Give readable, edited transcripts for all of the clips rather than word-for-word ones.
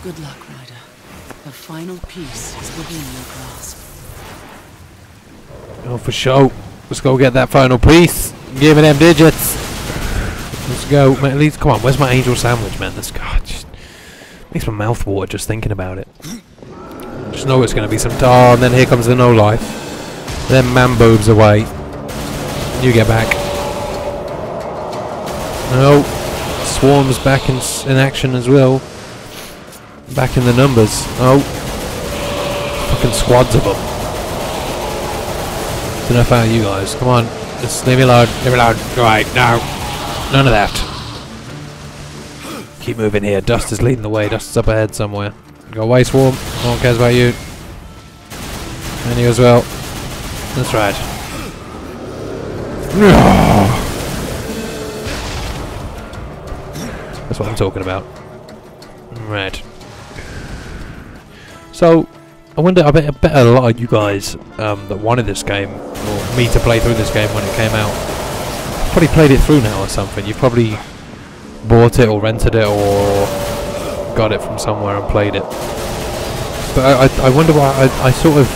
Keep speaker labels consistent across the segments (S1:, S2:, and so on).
S1: Good luck, Ryder. The final piece is within your grasp.
S2: Oh, for sure. Let's go get that final piece. Give me them digits. Let's go. Man, at least, come on. Where's my angel sandwich, man? This God just makes my mouth water just thinking about it. Just know it's going to be some tar, and then here comes the no life. Then man boobs away. You get back. No. Swarm's back in action as well. Back in the numbers. Oh. Fucking squads of them. Don't know about you guys. Come on. Just leave me alone. Leave me alone. Right, no. None of that. Keep moving here. Dust is leading the way. Dust is up ahead somewhere. Go away, Swarm. No one cares about you. And you as well. That's right. That's what I'm talking about. Right. So, I wonder, I bet a lot of you guys that wanted this game, or me to play through this game when it came out, probably played it through now or something. You probably bought it or rented it or got it from somewhere and played it. But I wonder why I sort of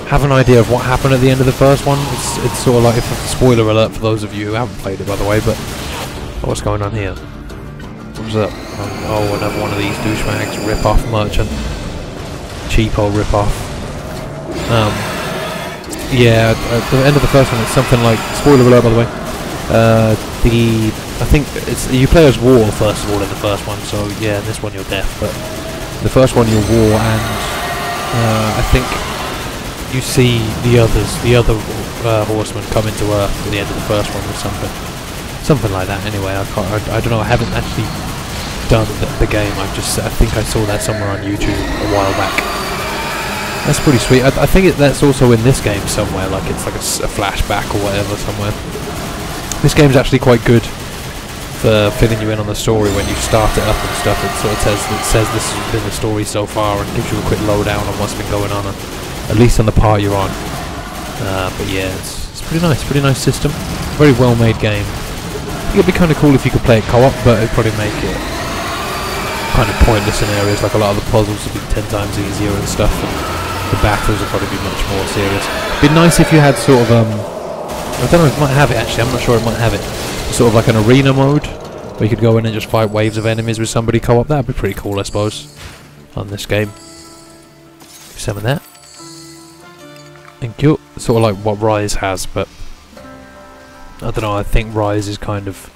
S2: have an idea of what happened at the end of the first one. It's sort of like, if spoiler alert for those of you who haven't played it, by the way, but what's going on here? What's up? Oh, another one of these douchebags, rip-off merchant. Cheapo rip-off. Yeah, at the end of the first one it's something like, spoiler alert by the way, I think it's, you play as War first of all in the first one, so yeah, in this one you're deaf, but the first one you're War, and I think you see the other horsemen come into Earth at the end of the first one or something like that. Anyway, I don't know, I haven't actually done the game, I think I saw that somewhere on YouTube a while back. That's pretty sweet. I think that's also in this game somewhere, like it's like a flashback or whatever somewhere. This game's actually quite good for filling you in on the story when you start it up and stuff. It sort of says this has been the story so far and gives you a quick lowdown on what's been going on, at least on the part you're on. But yeah, it's pretty nice system. Very well made game. I think it'd be kind of cool if you could play it co-op, but it'd probably make it kind of pointless in areas, like a lot of the puzzles would be 10 times easier and stuff, and the battles would probably be much more serious. It'd be nice if you had sort of, I don't know, it might have it actually, I'm not sure it might have it, sort of like an arena mode, where you could go in and just fight waves of enemies with somebody co-op. That'd be pretty cool, I suppose, on this game. Some of that. Thank you. Sort of like what Rise has, but I don't know, I think Rise is kind of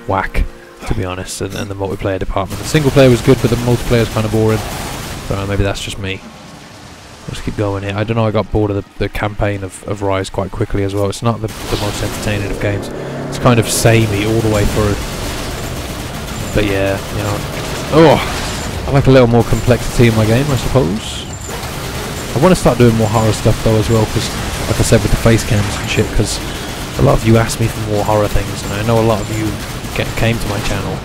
S2: whack, to be honest, and the multiplayer department. The single player was good, but the multiplayer is kind of boring. I don't know, maybe that's just me. Let's keep going here. I don't know, I got bored of the campaign of Rise quite quickly as well. It's not the most entertaining of games. It's kind of samey all the way through. But yeah, you know. Oh! I like a little more complexity in my game, I suppose. I want to start doing more horror stuff though as well, because, like I said, with the face cams and shit, because a lot of you asked me for more horror things, and I know a lot of you came to my channel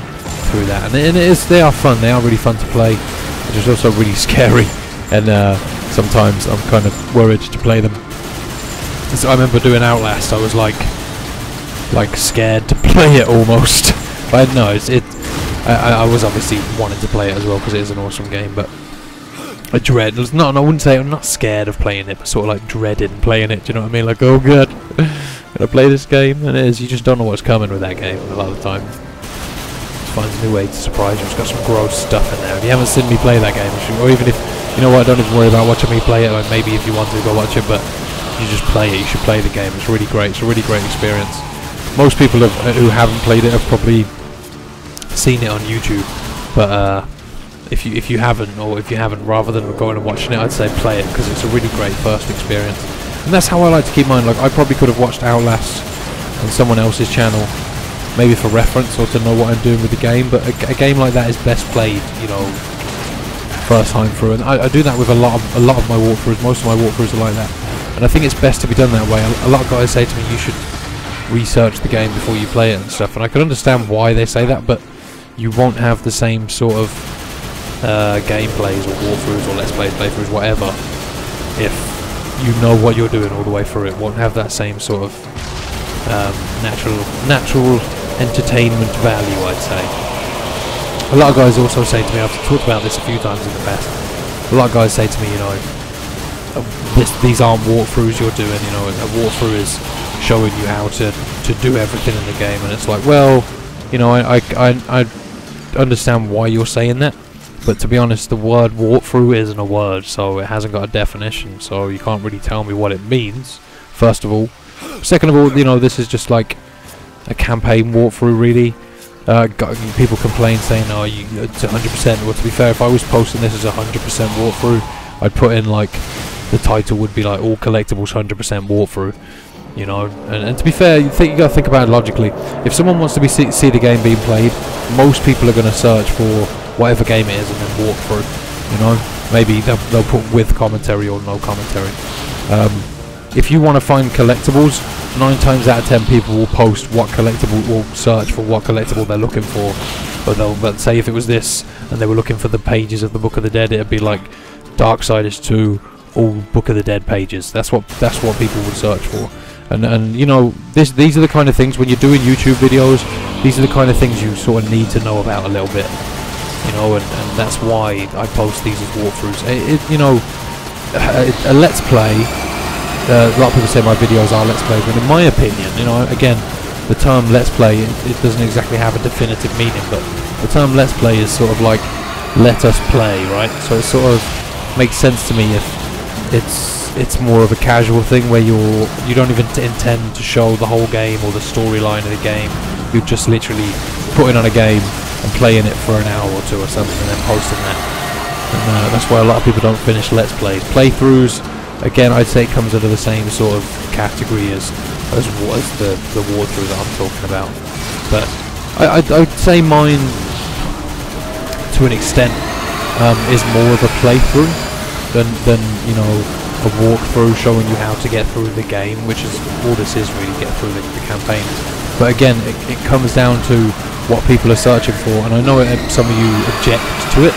S2: through that. And they are fun, they are really fun to play. It's just also really scary, and sometimes I'm kind of worried to play them. So I remember doing Outlast, I was like scared to play it almost. But no, I was obviously wanting to play it as well because it is an awesome game, but I dread. No, I wouldn't say I'm not scared of playing it, but sort of like dreading playing it. Do you know what I mean? Like, oh god, gonna play this game, and it is. You just don't know what's coming with that game a lot of the time. It finds a new way to surprise you. It's got some gross stuff in there. If you haven't seen me play that game, or even if you know what, don't even worry about watching me play it. Like maybe if you want to go watch it, but you just play it. You should play the game. It's really great. It's a really great experience. Most people who haven't played it have probably seen it on YouTube, but if you haven't, rather than going and watching it, I'd say play it, because it's a really great first experience. And that's how I like to keep mine. Like, I probably could have watched Outlast on someone else's channel, maybe for reference or to know what I'm doing with the game, but a game like that is best played, you know, first time through. And I do that with a lot of my walkthroughs. Most of my walkthroughs are like that, and I think it's best to be done that way. A lot of guys say to me, you should research the game before you play it and stuff, and I can understand why they say that, but you won't have the same sort of gameplays or walkthroughs or let's play playthroughs, whatever, if you know what you're doing all the way through. It won't have that same sort of natural entertainment value, I'd say. a lot of guys also say to me, I've talked about this a few times in the past, a lot of guys say to me, you know, these aren't walkthroughs you're doing, you know, a walkthrough is showing you how to do everything in the game, and it's like, well, you know, I understand why you're saying that, but to be honest, the word walkthrough isn't a word, so it hasn't got a definition, so you can't really tell me what it means, first of all. Second of all, you know, this is just like a campaign walkthrough, really. People complain saying, oh, it's 100%. Well, to be fair, if I was posting this as a 100% walkthrough, I'd put in, like, the title would be like all collectibles 100% walkthrough, you know. And to be fair, you gotta think about it logically. If someone wants to see the game being played, most people are gonna search for whatever game it is and then walk through, you know. Maybe they'll put with commentary or no commentary. If you want to find collectibles, 9 times out of 10 people will post what collectible, will search for what collectible they're looking for. But say if it was this and they were looking for the pages of the Book of the Dead, it'd be like Darksiders 2, all Book of the Dead pages. That's what people would search for. And you know, these are the kind of things, when you're doing YouTube videos, these are the kind of things you sort of need to know about a little bit, you know, and that's why I post these as walkthroughs. You know, a let's play. A lot of people say my videos are let's plays, but in my opinion, you know, again, the term let's play, it doesn't exactly have a definitive meaning, but the term let's play is sort of like let us play, right? So it sort of makes sense to me if it's more of a casual thing where you don't even intend to show the whole game or the storyline of the game. You're just literally putting on a game and playing it for an hour or two or something and then posting that. And that's why a lot of people don't finish let's plays. Playthroughs, again, I'd say it comes under the same sort of category as the walkthrough that I'm talking about. But I'd say mine, to an extent, is more of a playthrough than you know, a walkthrough showing you how to get through the game, which is all this is really, get through the campaign. But again, it comes down to what people are searching for, and I know some of you object to it,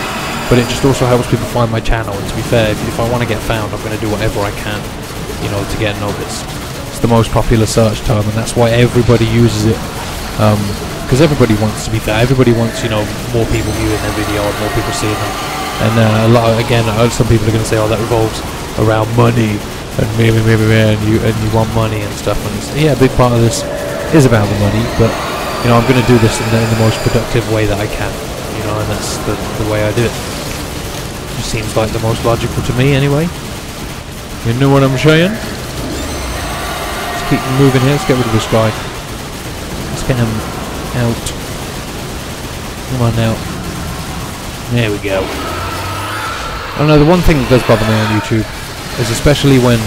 S2: but it just also helps people find my channel. And to be fair, if I want to get found, I'm going to do whatever I can, you know, to get noticed. It's the most popular search term, and that's why everybody uses it. Because everybody wants, to be fair, everybody wants, you know, more people viewing their video and more people seeing them. And a lot of, again, some people are going to say, oh, that revolves around money and and you want money and stuff. And yeah, a big part of this is about the money, but you know, I'm going to do this in the most productive way that I can, you know, and that's the way I do it. It seems like the most logical to me, anyway. You know what I'm saying? Let's keep moving here. Let's get rid of this guy. Let's get him out. Come on now. There we go. I don't know, the one thing that does bother me on YouTube is especially when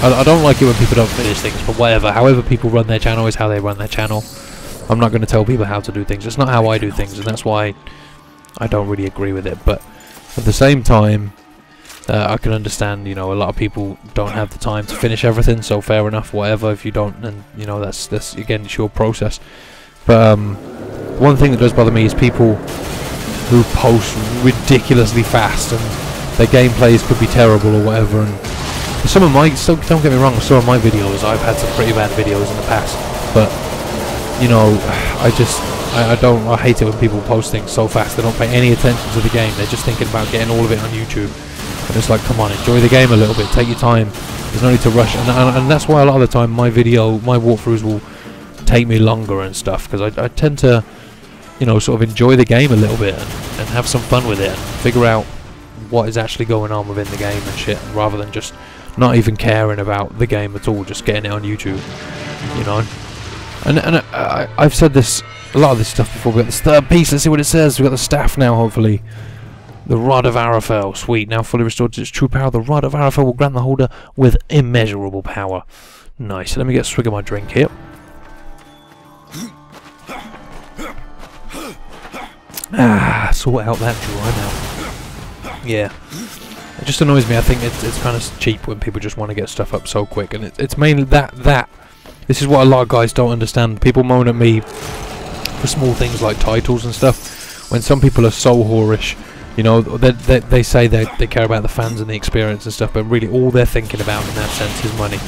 S2: I don't like it when people don't finish things, but whatever. However people run their channel is how they run their channel. I'm not going to tell people how to do things. It's not how I do things, and that's why I don't really agree with it. But at the same time, I can understand, you know, a lot of people don't have the time to finish everything, so fair enough, whatever. If you don't, then, you know, that's again, it's your process. But one thing that does bother me is people who post ridiculously fast, and their gameplays could be terrible or whatever. And some of my, so don't get me wrong, some of my videos, I've had some pretty bad videos in the past, but you know, I hate it when people post things so fast. They don't pay any attention to the game. They're just thinking about getting all of it on YouTube. And it's like, come on, enjoy the game a little bit. Take your time. There's no need to rush. And that's why a lot of the time my walkthroughs will take me longer and stuff, because I tend to, you know, sort of enjoy the game a little bit and have some fun with it and figure out what is actually going on within the game and shit, rather than just not even caring about the game at all, just getting it on YouTube, you know. And I've said this, a lot of this stuff before. We got this third piece. Let's see what it says. We got the staff now, hopefully. The Rod of Arafel, sweet. Now fully restored to its true power, the Rod of Arafel will grant the holder with immeasurable power. Nice. Let me get a swig of my drink here. Sort out that dry now. Yeah. It just annoys me. I think it's kind of cheap when people just want to get stuff up so quick, and it's mainly that. This is what a lot of guys don't understand. People moan at me for small things like titles and stuff, when some people are so whorish. You know, they say they care about the fans and the experience and stuff, but really all they're thinking about in that sense is money.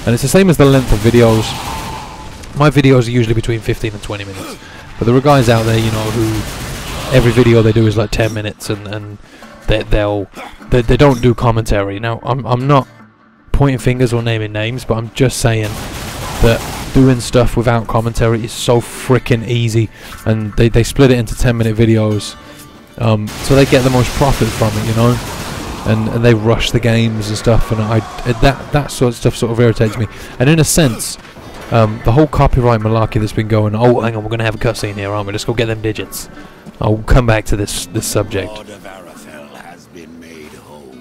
S2: And it's the same as the length of videos. My videos are usually between 15 and 20 minutes. But there are guys out there, you know, who every video they do is like 10 minutes, and they don't do commentary. Now I'm not pointing fingers or naming names, but I'm just saying that doing stuff without commentary is so freaking easy, and they split it into 10-minute videos, so they get the most profit from it, you know. And they rush the games and stuff, and that sort of stuff sort of irritates me. And in a sense, the whole copyright malarkey that's been going. Oh, hang on, we're going to have a cutscene here, aren't we? Let's go get them digits. I'll come back to this subject.
S3: Rod of Arafel has been made whole.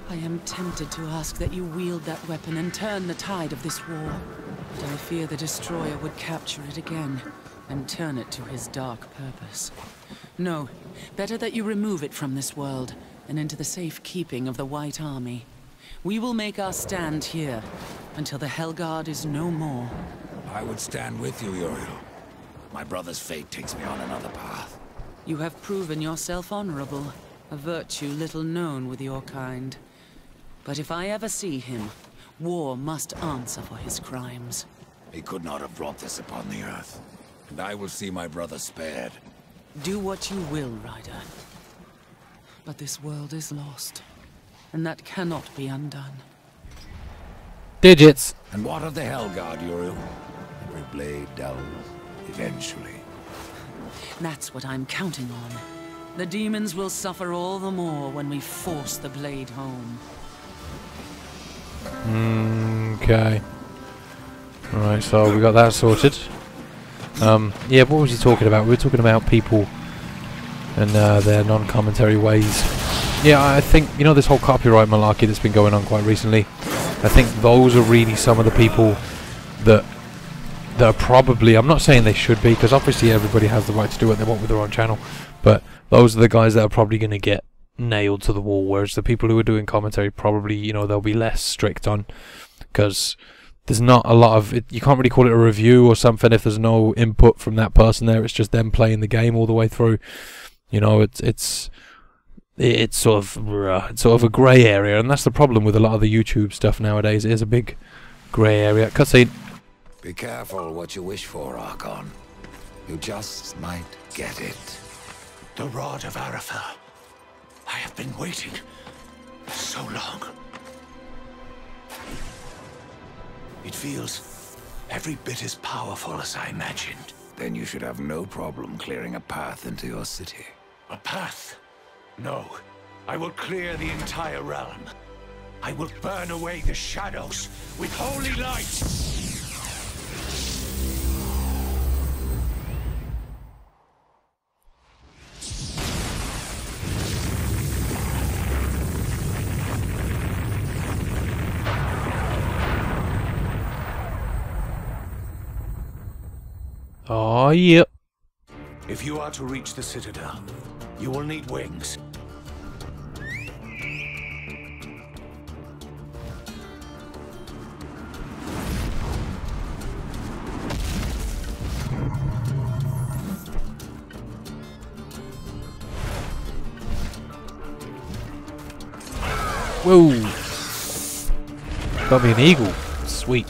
S1: I am tempted to ask that you wield that weapon and turn the tide of this war, but I fear the Destroyer would capture it again and turn it to his dark purpose. No, better that you remove it from this world and into the safe keeping of the White Army. We will make our stand here until the Hellguard is no more.
S3: I would stand with you, Uriel. My brother's fate takes me on another path.
S1: You have proven yourself honorable, a virtue little known with your kind. But if I ever see him, war must answer for his crimes.
S3: He could not have brought this upon the earth, and I will see my brother spared.
S1: Do what you will, Ryder. But this world is lost, and that cannot be undone.
S2: Digits.
S3: And what of the Hellguard, Uriel? Every blade dulls, eventually.
S1: That's what I'm counting on. The demons will suffer all the more when we force the blade home.
S2: Okay. Alright, so we got that sorted. Yeah, what was he talking about? We were talking about people and their non-commentary ways. Yeah, I think, you know, this whole copyright malarkey that's been going on quite recently, I think those are really some of the people that are probably, I'm not saying they should be, because obviously everybody has the right to do what they want with their own channel, but those are the guys that are probably going to get nailed to the wall, whereas the people who are doing commentary probably, you know, they'll be less strict on, because there's not a lot of it, you can't really call it a review or something if there's no input from that person there. It's just them playing the game all the way through. You know, it's sort of a grey area, and that's the problem with a lot of the YouTube stuff nowadays. It is a big grey area. Cutscene.
S3: Be careful what you wish for, Archon. You just might get it. The Rod of Arafel. I have been waiting so long. It feels every bit as powerful as I imagined. Then you should have no problem clearing a path into your city. A path? No. I will clear the entire realm. I will burn away the shadows with holy light.
S2: Oh, yep.
S3: If you are to reach the Citadel, you will need wings.
S2: Whoa. Got me an eagle. Sweet.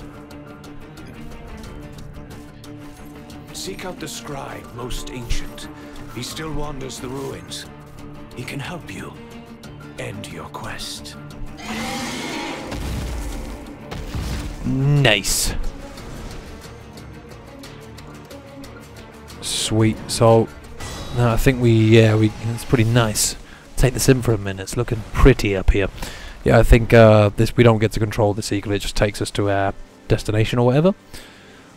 S3: Seek out the scribe, most ancient. He still wanders the ruins. He can help you end your quest.
S2: Nice. Sweet. So, no, I think it's pretty nice. Take this in for a minute. It's looking pretty up here. Yeah, I think we don't get to control this eagle. It just takes us to our destination or whatever,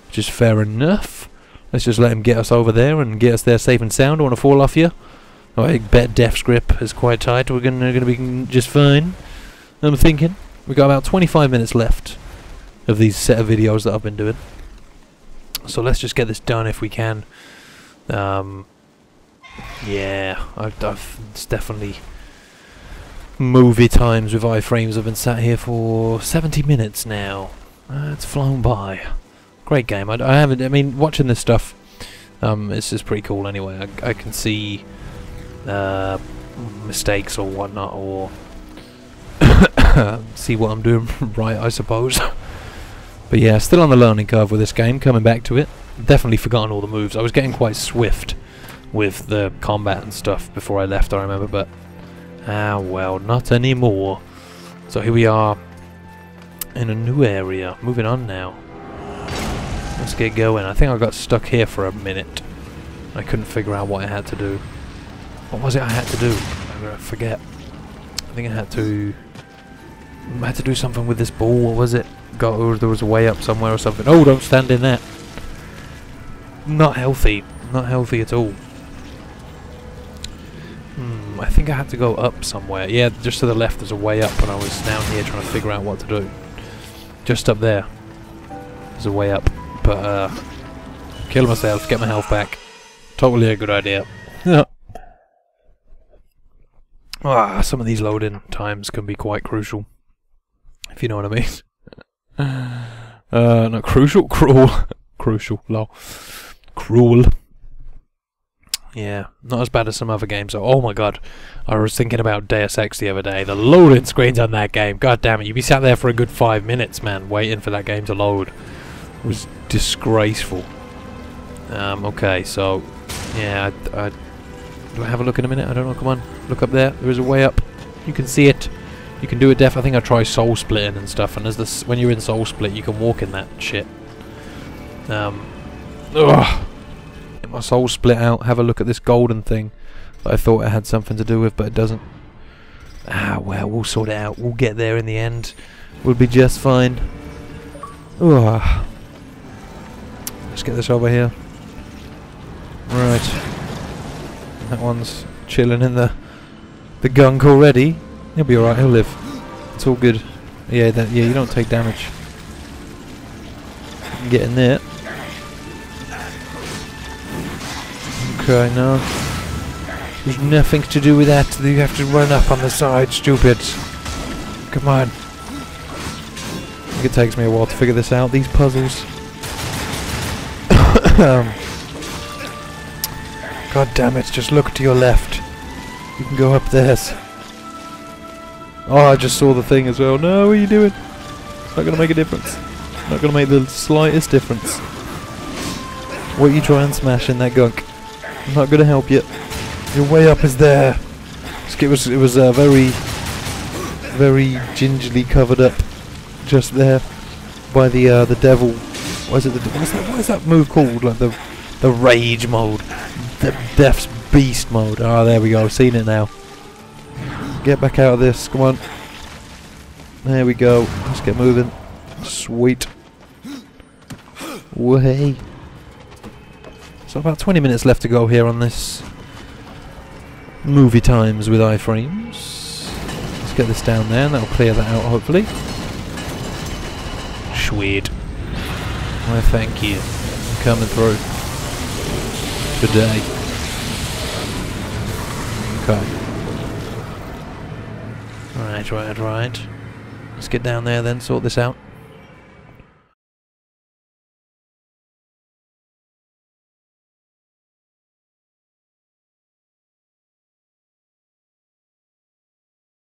S2: which is fair enough. Let's just let him get us over there and get us there safe and sound. I want to fall off here. Oh, I bet Death's grip is quite tight. We're gonna be just fine. I'm thinking. We've got about 25 minutes left of these set of videos that I've been doing. So let's just get this done if we can. Yeah, it's definitely movie times with IFreeMz. I've been sat here for 70 minutes now. It's flown by. Great game. I mean, watching this stuff, it's just pretty cool anyway. I can see mistakes or whatnot, or see what I'm doing right, I suppose. But yeah, still on the learning curve with this game, coming back to it. Definitely forgotten all the moves. I was getting quite swift with the combat and stuff before I left, I remember, but well, not anymore. So here we are in a new area. Moving on now. Let's get going. I think I got stuck here for a minute. I couldn't figure out what I had to do. What was it I had to do? I forget. I think I had to do something with this ball. What was it? There was a way up somewhere or something. Oh, don't stand in that. Not healthy. Not healthy at all. I think I had to go up somewhere. Yeah, just to the left there's a way up, and I was down here trying to figure out what to do. Just up there. There's a way up. But, kill myself, get my health back. Totally a good idea. Some of these loading times can be quite crucial. If you know what I mean. Not crucial, cruel. Crucial, lol. Cruel. Yeah, not as bad as some other games. Oh my god, I was thinking about Deus Ex the other day. The loading screens on that game, god damn it, you'd be sat there for a good 5 minutes, man, waiting for that game to load. It was disgraceful. Okay, so, yeah, do I have a look in a minute? I don't know, come on, look up there. There is a way up. You can see it. You can do it I think I tried soul splitting and stuff, and when you're in soul split, you can walk in that shit. Get my soul split out, have a look at this golden thing that I thought it had something to do with, but it doesn't. Well, we'll sort it out. We'll get there in the end. We'll be just fine. Let's get this over here. Right. That one's chilling in the gunk already. He'll be alright, he'll live. It's all good. Yeah, yeah, you don't take damage. You can get in there. Okay, no. There's nothing to do with that. You have to run up on the side, stupid. Come on. I think it takes me a while to figure this out, these puzzles. God damn it, just look to your left. You can go up there. Oh, I just saw the thing as well. No, what are you doing? It's not going to make a difference. Not going to make the slightest difference. What are you trying to smash in that gunk? I'm not going to help you. Your way up is there. It was very, very gingerly covered up, just there, by the devil. What is that move called? Like the rage mode, the Death's Beast mode. Ah, there we go. I've seen it now. Get back out of this. Come on. There we go. Let's get moving. Sweet. Way. So about 20 minutes left to go here on this movie times with IFreeMz. Let's get this down there and that'll clear that out hopefully. Sweet. Well, thank you. I'm coming through. Today. Okay. Right. Let's get down there then, sort this out.